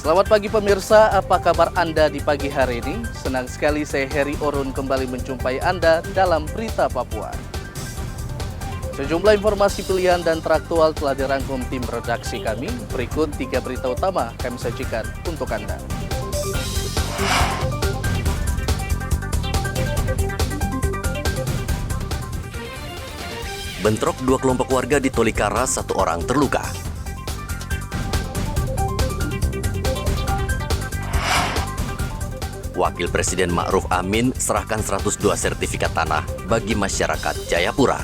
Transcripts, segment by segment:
Selamat pagi pemirsa, apa kabar Anda di pagi hari ini? Senang sekali saya Heri Orun kembali menjumpai Anda dalam Berita Papua. Sejumlah informasi pilihan dan teraktual telah dirangkum tim redaksi kami. Berikut 3 berita utama kami sajikan untuk Anda. Bentrok 2 kelompok warga di Tolikara, 1 orang terluka. Wakil Presiden Ma'ruf Amin serahkan 102 sertifikat tanah bagi masyarakat Jayapura.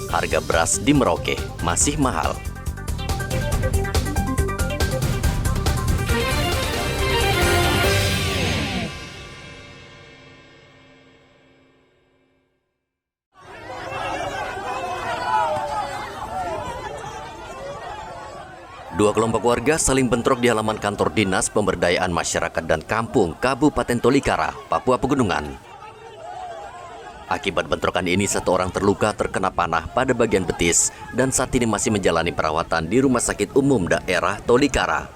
Harga beras di Merauke masih mahal. Dua kelompok warga saling bentrok di halaman kantor Dinas Pemberdayaan Masyarakat dan Kampung Kabupaten Tolikara, Papua Pegunungan. Akibat bentrokan ini, 1 orang terluka terkena panah pada bagian betis dan saat ini masih menjalani perawatan di Rumah Sakit Umum Daerah Tolikara.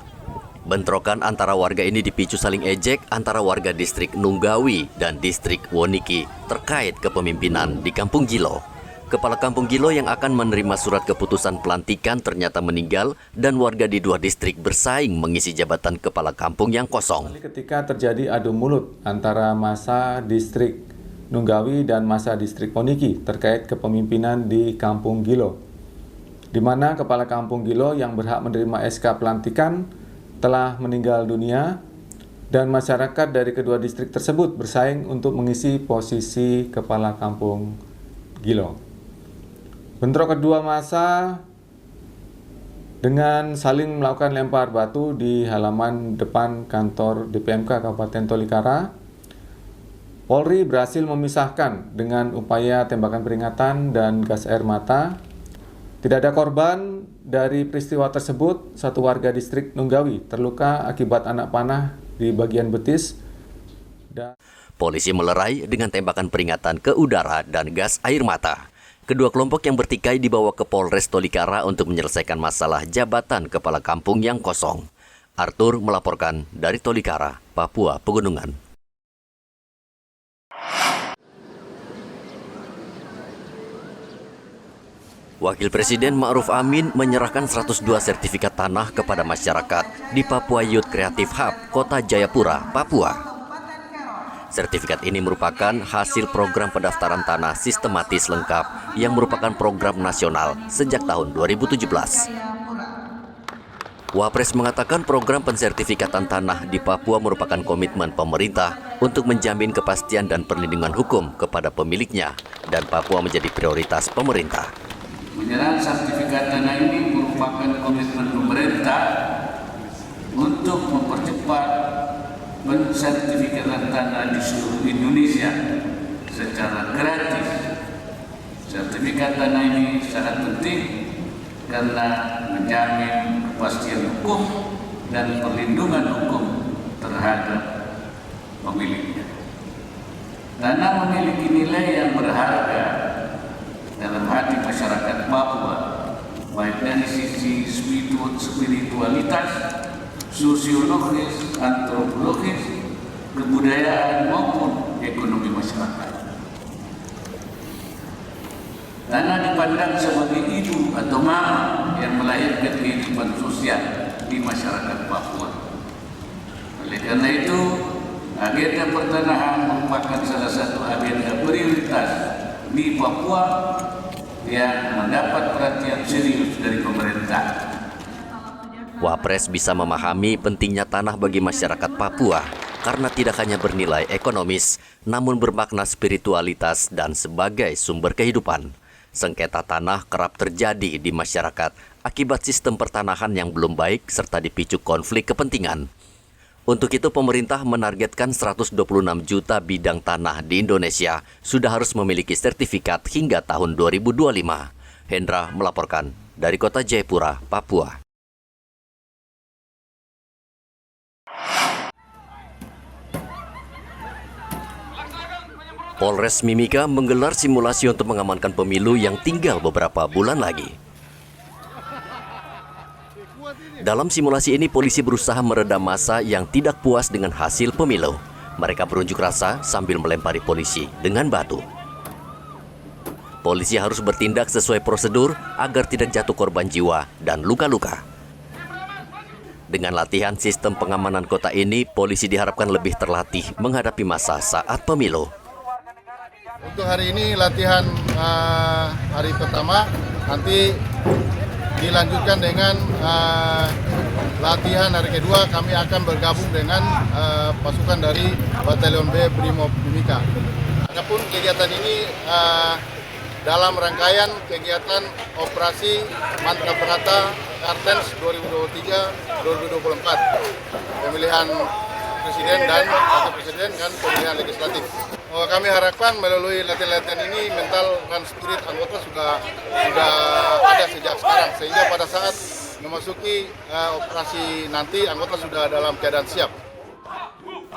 Bentrokan antara warga ini dipicu saling ejek antara warga distrik Nunggawi dan distrik Woniki terkait kepemimpinan di Kampung Gilo. Kepala Kampung Gilo yang akan menerima surat keputusan pelantikan ternyata meninggal dan warga di 2 distrik bersaing mengisi jabatan kepala kampung yang kosong. Ketika terjadi adu mulut antara massa distrik Nunggawi dan massa distrik Woniki terkait kepemimpinan di Kampung Gilo, di mana kepala Kampung Gilo yang berhak menerima SK pelantikan telah meninggal dunia dan masyarakat dari kedua distrik tersebut bersaing untuk mengisi posisi kepala Kampung Gilo. Bentrok kedua massa dengan saling melakukan lempar batu di halaman depan kantor DPMK Kabupaten Tolikara. Polri berhasil memisahkan dengan upaya tembakan peringatan dan gas air mata. Tidak ada korban dari peristiwa tersebut. 1 warga distrik Nunggawi terluka akibat anak panah di bagian betis. Polisi melerai dengan tembakan peringatan ke udara dan gas air mata. Kedua kelompok yang bertikai dibawa ke Polres Tolikara untuk menyelesaikan masalah jabatan kepala kampung yang kosong. Arthur melaporkan dari Tolikara, Papua Pegunungan. Wakil Presiden Ma'ruf Amin menyerahkan 102 sertifikat tanah kepada masyarakat di Papua Youth Creative Hub, Kota Jayapura, Papua. Sertifikat ini merupakan hasil program pendaftaran tanah sistematis lengkap yang merupakan program nasional sejak tahun 2017. Wapres mengatakan program pensertifikatan tanah di Papua merupakan komitmen pemerintah untuk menjamin kepastian dan perlindungan hukum kepada pemiliknya dan Papua menjadi prioritas pemerintah. Penyerahan sertifikat tanah ini merupakan komitmen pemerintah untuk mempercepat pensertifikatan tanah di seluruh Indonesia secara gratis. Sertifikat tanah ini sangat penting karena menjamin kepastian hukum dan perlindungan hukum terhadap pemiliknya. Tanah memiliki nilai yang berharga dalam hati masyarakat Papua, baik dari sisi spiritualitas, sosiologis, antropologis, kebudayaan maupun ekonomi masyarakat. Tanah dipandang sebagai ibu atau mama yang melahirkan kehidupan sosial di masyarakat Papua. Oleh karena itu, agenda pertanahan merupakan salah satu agenda prioritas di Papua yang mendapat perhatian serius dari pemerintah. Wapres bisa memahami pentingnya tanah bagi masyarakat Papua karena tidak hanya bernilai ekonomis, namun bermakna spiritualitas dan sebagai sumber kehidupan. Sengketa tanah kerap terjadi di masyarakat akibat sistem pertanahan yang belum baik serta dipicu konflik kepentingan. Untuk itu pemerintah menargetkan 126 juta bidang tanah di Indonesia sudah harus memiliki sertifikat hingga tahun 2025. Hendra melaporkan dari Kota Jayapura, Papua. Polres Mimika menggelar simulasi untuk mengamankan pemilu yang tinggal beberapa bulan lagi. Dalam simulasi ini, polisi berusaha meredam massa yang tidak puas dengan hasil pemilu. Mereka berunjuk rasa sambil melempari polisi dengan batu. Polisi harus bertindak sesuai prosedur agar tidak jatuh korban jiwa dan luka-luka. Dengan latihan sistem pengamanan kota ini, polisi diharapkan lebih terlatih menghadapi massa saat pemilu. Untuk hari ini latihan hari pertama, nanti dilanjutkan dengan latihan hari kedua. Kami akan bergabung dengan pasukan dari Batalion B Brimob Mimika. Adapun kegiatan ini dalam rangkaian kegiatan operasi Mantap Berata Kartens 2023-2024, pemilihan presiden dan wakil presiden dan pemilihan legislatif. Kami harapkan melalui latihan-latihan ini mental dan spirit anggota sudah ada sejak sekarang, sehingga pada saat memasuki operasi nanti anggota sudah dalam keadaan siap.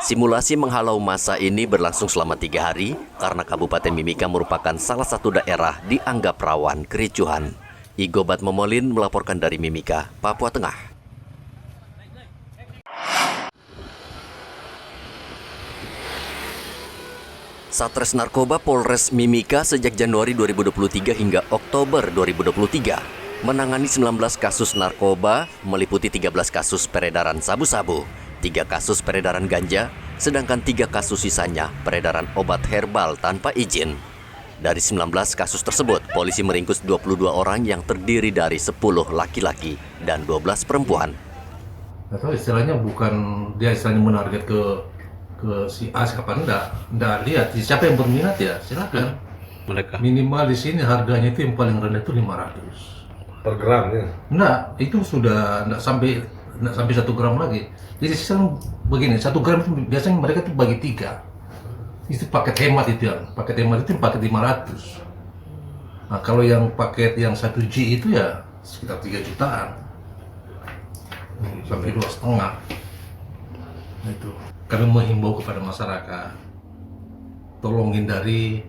Simulasi menghalau massa ini berlangsung selama 3 hari karena Kabupaten Mimika merupakan salah satu daerah dianggap rawan kericuhan. Igo Batmomolin melaporkan dari Mimika, Papua Tengah. Satres Narkoba Polres Mimika sejak Januari 2023 hingga Oktober 2023 menangani 19 kasus narkoba, meliputi 13 kasus peredaran sabu-sabu, 3 kasus peredaran ganja, sedangkan 3 kasus sisanya peredaran obat herbal tanpa izin. Dari 19 kasus tersebut, polisi meringkus 22 orang yang terdiri dari 10 laki-laki dan 12 perempuan. Atau istilahnya bukan dia istilahnya menarget ke si A siapa enggak lihat siapa yang berminat ya silakan. Mereka minimal di sini harganya itu yang paling rendah itu 500 per gram ya. Nah, itu sudah enggak sampai 1 gram lagi. Jadi sekarang begini, 1 gram itu biasanya mereka tuh bagi 3. Itu paket hemat itu yang paket 500. Nah, kalau yang paket yang 1G itu ya sekitar 3 jutaan sampai 2,5. Nah, itu kami menghimbau kepada masyarakat, tolong hindari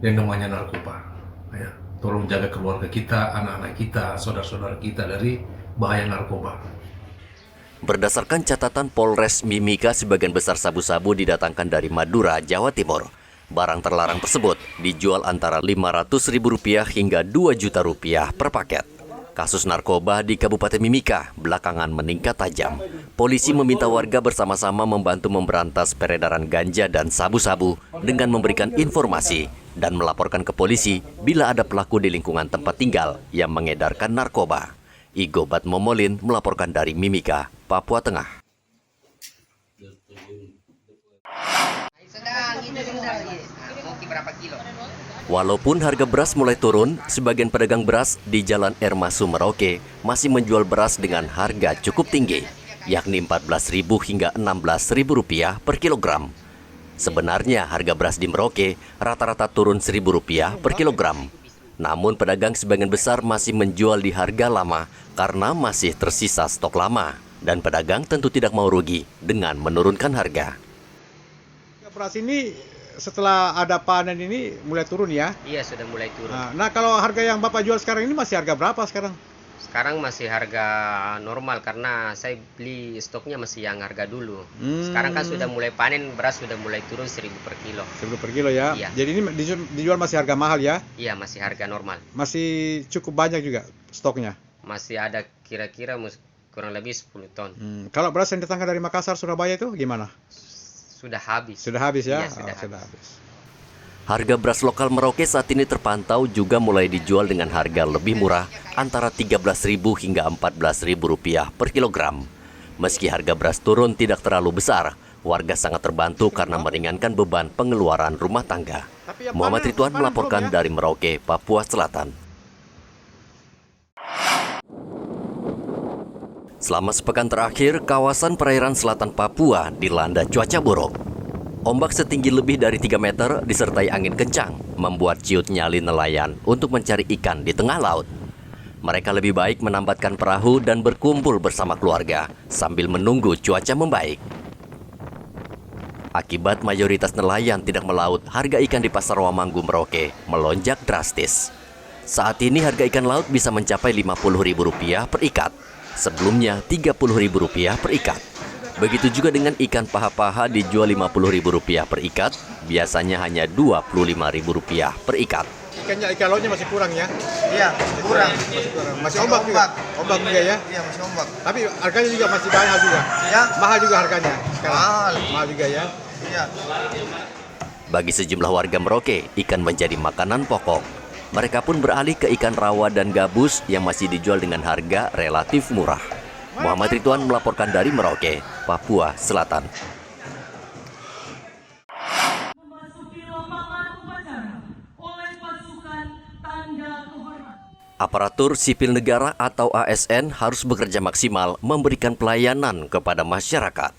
yang namanya narkoba. Ya, tolong jaga keluarga kita, anak-anak kita, saudara-saudara kita dari bahaya narkoba. Berdasarkan catatan Polres Mimika, sebagian besar sabu-sabu didatangkan dari Madura, Jawa Timur. Barang terlarang tersebut dijual antara Rp500.000 hingga Rp2.000.000 per paket. Kasus narkoba di Kabupaten Mimika belakangan meningkat tajam. Polisi meminta warga bersama-sama membantu memberantas peredaran ganja dan sabu-sabu dengan memberikan informasi dan melaporkan ke polisi bila ada pelaku di lingkungan tempat tinggal yang mengedarkan narkoba. Igo Batmomolin melaporkan dari Mimika, Papua Tengah. Walaupun harga beras mulai turun, sebagian pedagang beras di Jalan Ermasu Merauke masih menjual beras dengan harga cukup tinggi, yakni Rp14.000 hingga Rp16.000 per kilogram. Sebenarnya harga beras di Merauke rata-rata turun Rp1.000 per kilogram. Namun pedagang sebagian besar masih menjual di harga lama karena masih tersisa stok lama. Dan pedagang tentu tidak mau rugi dengan menurunkan harga. Beras ini setelah ada panen ini mulai turun ya? Iya, sudah mulai turun. Nah, kalau harga yang Bapak jual sekarang ini masih harga berapa sekarang? Sekarang masih harga normal karena saya beli stoknya masih yang harga dulu. Sekarang kan sudah mulai panen, beras sudah mulai turun 1.000 per kilo. 1.000 per kilo ya? Iya. Jadi ini dijual masih harga mahal ya? Iya, masih harga normal. Masih cukup banyak juga stoknya? Masih ada kira-kira kurang lebih 10 ton. Kalau beras yang datangkan dari Makassar, Surabaya itu gimana? Sudah habis. Sudah habis ya? Iya, sudah habis. Harga beras lokal Merauke saat ini terpantau juga mulai dijual dengan harga lebih murah antara Rp13.000 hingga Rp14.000 per kilogram. Meski harga beras turun tidak terlalu besar, warga sangat terbantu karena meringankan beban pengeluaran rumah tangga. Muhammad Ridwan melaporkan dari Merauke, Papua Selatan. Selama sepekan terakhir, kawasan perairan selatan Papua dilanda cuaca buruk. Ombak setinggi lebih dari 3 meter disertai angin kencang membuat ciut nyali nelayan untuk mencari ikan di tengah laut. Mereka lebih baik menambatkan perahu dan berkumpul bersama keluarga sambil menunggu cuaca membaik. Akibat mayoritas nelayan tidak melaut, harga ikan di Pasar Wamanggu Merauke melonjak drastis. Saat ini harga ikan laut bisa mencapai Rp50.000 per ikat. Sebelumnya Rp30.000 per ikat. Begitu juga dengan ikan paha-paha dijual Rp50.000 per ikat, biasanya hanya Rp25.000 per ikat. Ikan lautnya masih kurang ya? Iya, kurang. Masih ombak juga? Ombak juga ya? Iya, masih ombak. Tapi harganya juga masih mahal juga? Ya. Mahal juga harganya? Mahal. Mahal juga ya? Iya. Bagi sejumlah warga Merauke, ikan menjadi makanan pokok. Mereka pun beralih ke ikan rawa dan gabus yang masih dijual dengan harga relatif murah. Muhammad Ridwan melaporkan dari Merauke, Papua Selatan. Aparatur sipil negara atau ASN harus bekerja maksimal memberikan pelayanan kepada masyarakat.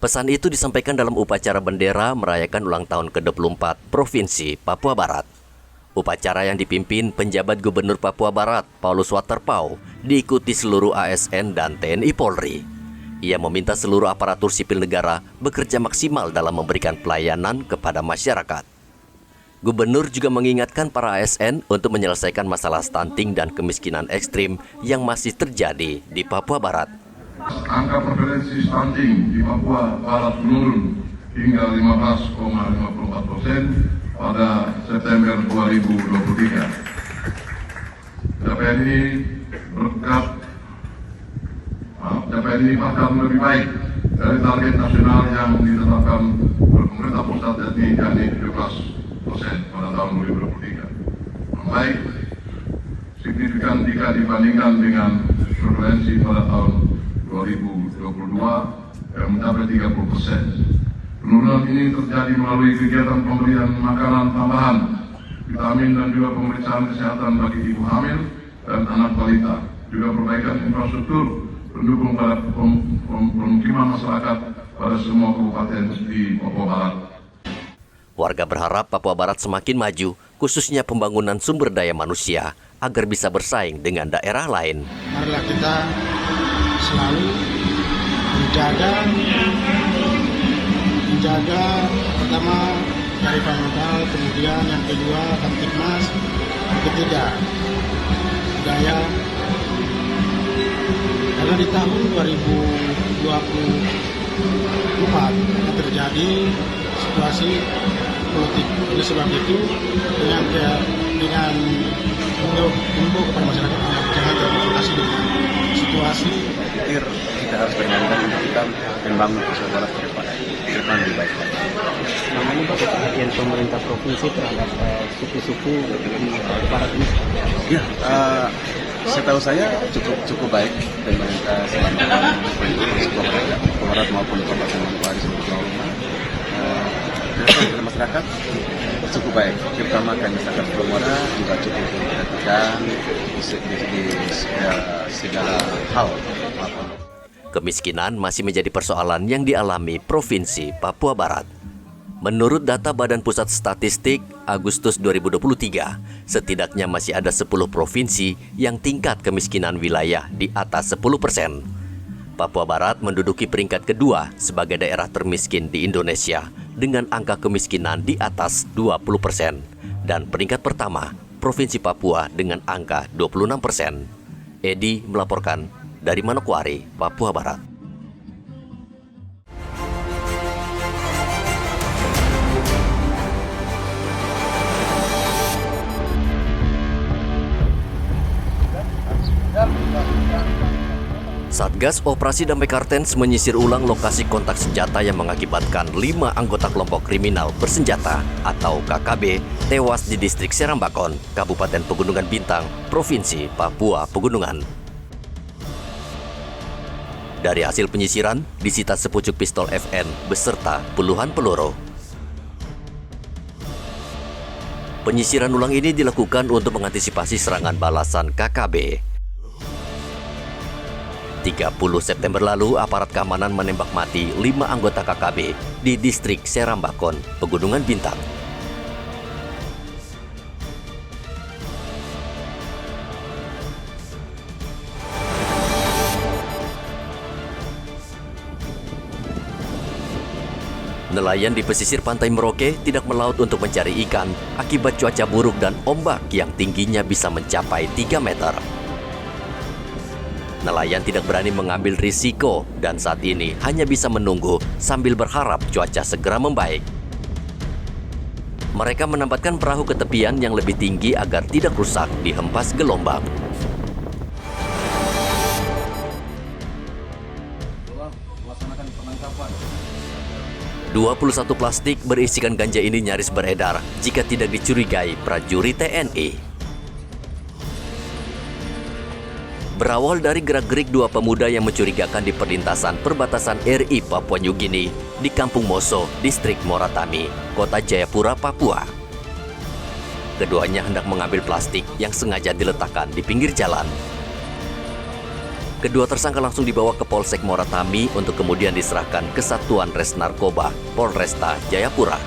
Pesan itu disampaikan dalam upacara bendera merayakan ulang tahun ke-24 Provinsi Papua Barat. Upacara yang dipimpin penjabat Gubernur Papua Barat, Paulus Waterpauw, diikuti seluruh ASN dan TNI Polri. Ia meminta seluruh aparatur sipil negara bekerja maksimal dalam memberikan pelayanan kepada masyarakat. Gubernur juga mengingatkan para ASN untuk menyelesaikan masalah stunting dan kemiskinan ekstrim yang masih terjadi di Papua Barat. Angka prevalensi stunting di Papua Barat menurun hingga 15,54% pada September 2023. Capaian ini bahkan lebih baik dari target nasional yang ditetapkan oleh pemerintah pusat yakni 17% pada tahun 2023. Membaik signifikan jika dibandingkan dengan prevalensi pada tahun 2022 yang mencapai 30%. Penurunan ini terjadi melalui kegiatan pemberian makanan tambahan, vitamin dan juga pemeriksaan kesehatan bagi ibu hamil dan anak balita. Juga perbaikan infrastruktur pendukung pada pemukiman masyarakat pada semua kabupaten di Papua Barat. Warga berharap Papua Barat semakin maju, khususnya pembangunan sumber daya manusia, agar bisa bersaing dengan daerah lain. Marilah kita selalu menjaga pertama dari modal, kemudian yang kedua Kamtibmas, yang ketiga budaya. Karena di tahun 2024 akan terjadi situasi politik. Oleh sebab itu dengan mengimbau kepada masyarakat jangan terprovokasi dengan situasi. Pikir kita harus bermainkan untuk kita membangun Papua Barat ke depan lebih baik. Namanya Pak, perhatian pemerintah provinsi terhadap suku-suku di Barat ini? Ya, setahu saya cukup baik pemerintah selama Papua Barat maupun Kabupaten Manokwari sebagai tuan rumah. Dari masyarakat cukup baik, terutama kan masyarakat Papua juga cukup diperhatikan di segala hal. Kemiskinan masih menjadi persoalan yang dialami Provinsi Papua Barat. Menurut data Badan Pusat Statistik, Agustus 2023, setidaknya masih ada 10 provinsi yang tingkat kemiskinan wilayah di atas 10%. Papua Barat menduduki peringkat kedua sebagai daerah termiskin di Indonesia dengan angka kemiskinan di atas 20%. Dan peringkat pertama, Provinsi Papua dengan angka 26%. Edi melaporkan dari Manokwari, Papua Barat. Satgas Operasi Damai Kartens menyisir ulang lokasi kontak senjata yang mengakibatkan 5 anggota kelompok kriminal bersenjata atau KKB tewas di distrik Serambakon, Kabupaten Pegunungan Bintang, Provinsi Papua Pegunungan. Dari hasil penyisiran, disita sepucuk pistol FN beserta puluhan peluru. Penyisiran ulang ini dilakukan untuk mengantisipasi serangan balasan KKB. 30 September lalu, aparat keamanan menembak mati 5 anggota KKB di distrik Serambakon, Pegunungan Bintang. Nelayan di pesisir pantai Merauke tidak melaut untuk mencari ikan akibat cuaca buruk dan ombak yang tingginya bisa mencapai 3 meter. Nelayan tidak berani mengambil risiko dan saat ini hanya bisa menunggu sambil berharap cuaca segera membaik. Mereka menempatkan perahu ke tepian yang lebih tinggi agar tidak rusak dihempas gelombang. 21 plastik berisikan ganja ini nyaris beredar jika tidak dicurigai prajurit TNI. Berawal dari gerak-gerik dua pemuda yang mencurigakan di perlintasan perbatasan RI Papua New Guinea di Kampung Moso, Distrik Moratami, Kota Jayapura, Papua. Keduanya hendak mengambil plastik yang sengaja diletakkan di pinggir jalan. Kedua tersangka langsung dibawa ke Polsek Moratami untuk kemudian diserahkan ke Satuan Res Narkoba Polresta Jayapura.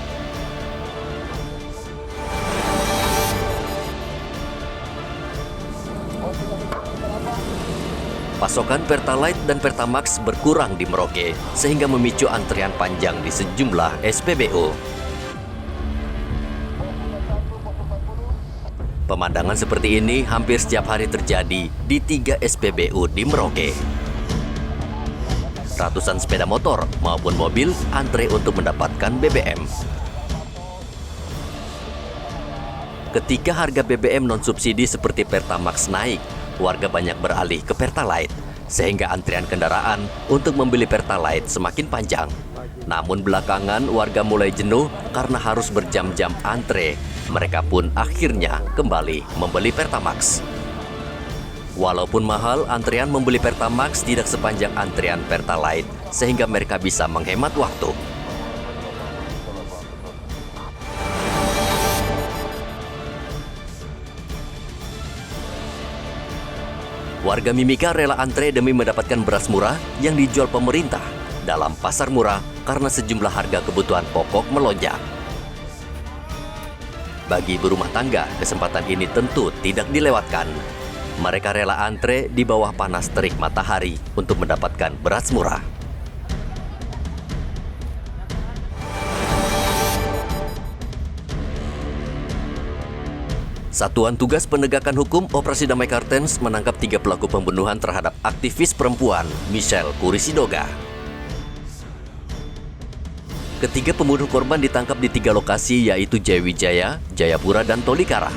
Pasokan Pertalite dan Pertamax berkurang di Merauke sehingga memicu antrian panjang di sejumlah SPBU. Pemandangan seperti ini hampir setiap hari terjadi di 3 SPBU di Merauke. Ratusan sepeda motor maupun mobil antre untuk mendapatkan BBM. Ketika harga BBM non-subsidi seperti Pertamax naik, warga banyak beralih ke Pertalite, sehingga antrian kendaraan untuk membeli Pertalite semakin panjang. Namun belakangan warga mulai jenuh karena harus berjam-jam antre. Mereka pun akhirnya kembali membeli Pertamax. Walaupun mahal, antrian membeli Pertamax tidak sepanjang antrian Pertalite, sehingga mereka bisa menghemat waktu. Warga Mimika rela antre demi mendapatkan beras murah yang dijual pemerintah dalam pasar murah karena sejumlah harga kebutuhan pokok melonjak. Bagi ibu rumah tangga, kesempatan ini tentu tidak dilewatkan. Mereka rela antre di bawah panas terik matahari untuk mendapatkan beras murah. Satuan Tugas Penegakan Hukum Operasi Damai Kartens menangkap 3 pelaku pembunuhan terhadap aktivis perempuan Michelle Kurisidoga. Ketiga pembunuh korban ditangkap di 3 lokasi yaitu Jayawijaya, Jayapura, dan Tolikara.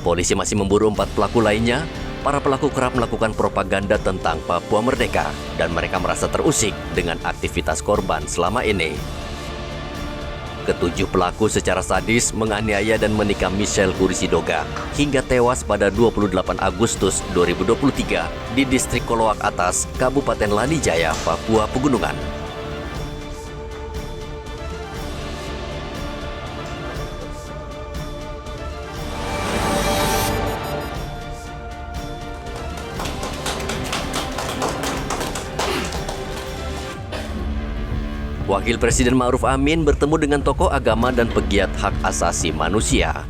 Polisi masih memburu 4 pelaku lainnya. Para pelaku kerap melakukan propaganda tentang Papua Merdeka dan mereka merasa terusik dengan aktivitas korban selama ini. Ketujuh pelaku secara sadis menganiaya dan menikam Michelle Kurisidoga hingga tewas pada 28 Agustus 2023 di Distrik Kolowak Atas, Kabupaten Lanijaya, Papua Pegunungan. Wakil Presiden Ma'ruf Amin bertemu dengan tokoh agama dan pegiat hak asasi manusia.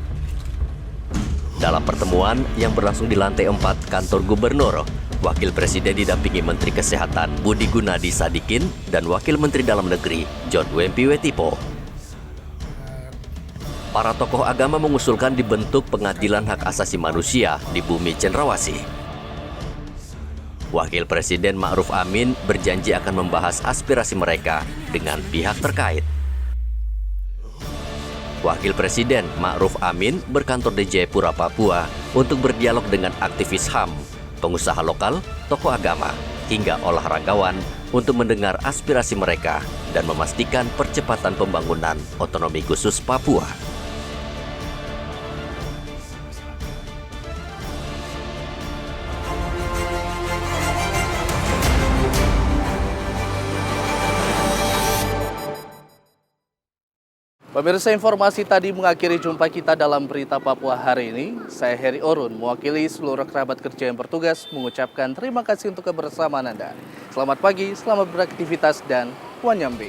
Dalam pertemuan yang berlangsung di lantai 4 kantor gubernur, Wakil Presiden didampingi Menteri Kesehatan Budi Gunadi Sadikin dan Wakil Menteri Dalam Negeri John Wempi Wetipo. Para tokoh agama mengusulkan dibentuk pengadilan hak asasi manusia di bumi Cenderawasih. Wakil Presiden Ma'ruf Amin berjanji akan membahas aspirasi mereka dengan pihak terkait. Wakil Presiden Ma'ruf Amin berkantor di Jayapura, Papua untuk berdialog dengan aktivis HAM, pengusaha lokal, tokoh agama, hingga olahragawan untuk mendengar aspirasi mereka dan memastikan percepatan pembangunan otonomi khusus Papua. Pemirsa, informasi tadi mengakhiri jumpa kita dalam Berita Papua hari ini. Saya Heri Orun, mewakili seluruh kerabat kerja yang bertugas, mengucapkan terima kasih untuk kebersamaan Anda. Selamat pagi, selamat beraktivitas, dan Wanyambe.